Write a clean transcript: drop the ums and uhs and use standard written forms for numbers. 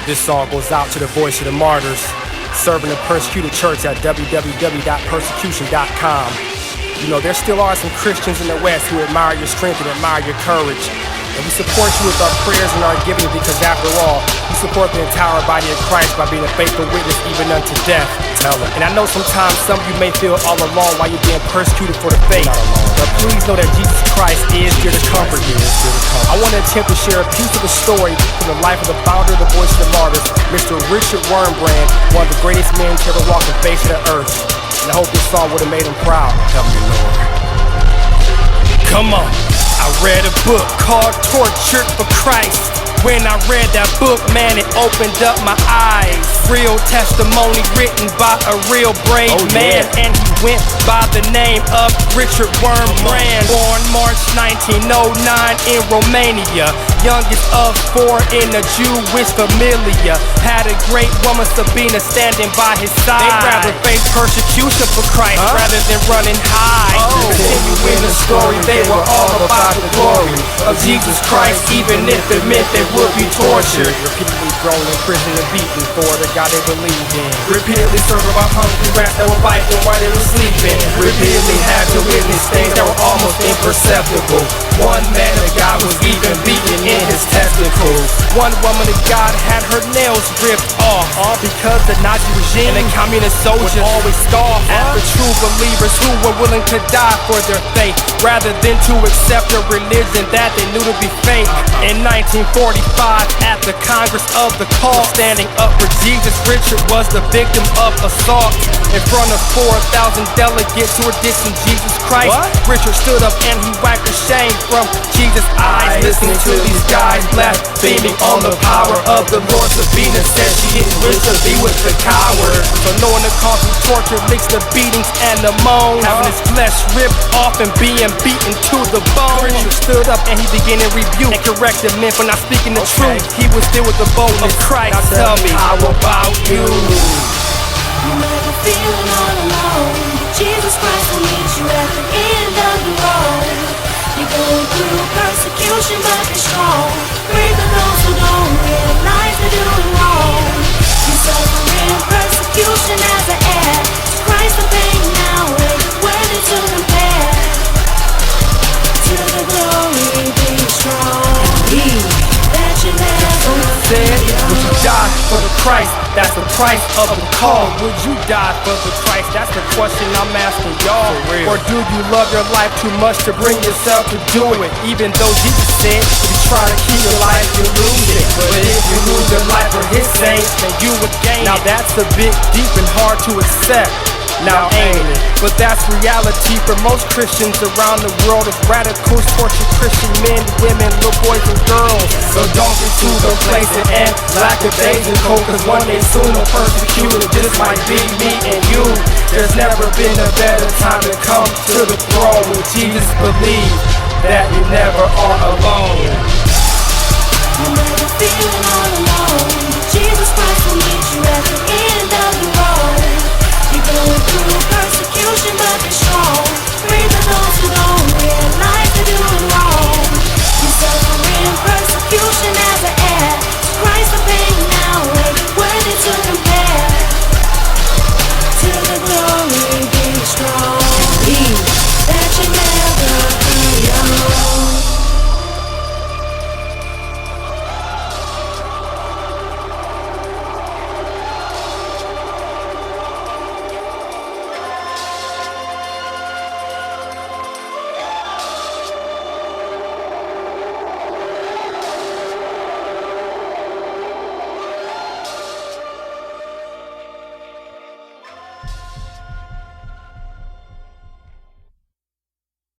This song goes out to the voice of the martyrs, serving the persecuted church at www.persecution.com. You know, there still are some Christians in the West who admire your strength and admire your courage. And we support you with our prayers and our giving because after all, you support the entire body of Christ by being a faithful witness even unto death. Tell them. And I know sometimes some of you may feel all alone while you're being persecuted for the faith. But please know that Jesus Christ is here to comfort you. I want to attempt to share a piece of the story from the life of the founder of the Voice of the Martyrs, Mr. Richard Wurmbrand, one of the greatest men to ever walk the face of the earth. And I hope this song would have made him proud. Help me, Lord. Come on. I read a book called Tortured for Christ. When I read that book, man, it opened up my eyes. Real testimony written by a real brave man. And he went by the name of Richard Wurmbrand. Born March 1909 in Romania, youngest of four in a Jewish familia. Had a great woman, Sabina, standing by his side. They'd rather face persecution for Christ rather than running high. Continuing the story, they were all about the glory of Jesus Christ, even if it meant they would be tortured. Repeatedly thrown in prison and beaten for the God they believed in. Repeatedly served by hungry rats that were biting while they were sleeping. Repeatedly had to witness things that were almost imperceptible. One man of God was even beaten in his testicles. One woman of God had her nails ripped off, all because the Nazi regime and the communist soldiers would always scoff at the true believers who were willing to die for their faith rather than to accept a religion that they knew to be fake. In 1945, at the Congress of the Call, standing up for Jesus, Richard was the victim of assault. In front of 4,000 delegates who were dissing Jesus Christ, Richard stood up and he wiped the shame from Jesus' eyes. Listening to these guys blaspheming on the power of the Lord, Sabina said she didn't wish to be with the coward. So knowing the cause of torture mixed the beatings and the moans, having his flesh ripped off and being beaten to the bone, Richard stood up and he began to rebuke and correct the men for not speaking the truth. He was still with the boldness of Christ. Now tell me, how about you? You never feeling all alone. Jesus Christ will meet you at the end of the road. You're going through persecution, but be strong. Pray for those who don't realize they're doing wrong. You're suffering persecution as an heir to Christ the pain now ain't worthy to compare. To the glory be strong. That you never said, would you die for the Christ? That's the price of the call. Would you die for the Christ? That's the question I'm asking y'all. Or do you love your life too much to bring yourself to do it? Even though Jesus said, if you try to keep your life, you lose it. But if you lose your life for his sake, then you would gain it. Now that's a bit deep and hard to accept. Now ain't it? But that's reality for most Christians around the world. Of radicals torture Christian men, women, little boys and girls. So don't get too complacent and lackadaisical, cause one day soon a persecuted just might be me and you. There's never been a better time to come to the throne with Jesus. Believe that you never are alone. You never feeling all alone. Jesus Christ will meet you at the end of the road. You're going through persecution, but be strong. Pray for those who don't realize they're doing wrong. You're suffering persecution as an heir to Christ the pain now ain't worthy to compare. To the glory be strong. That you never alone.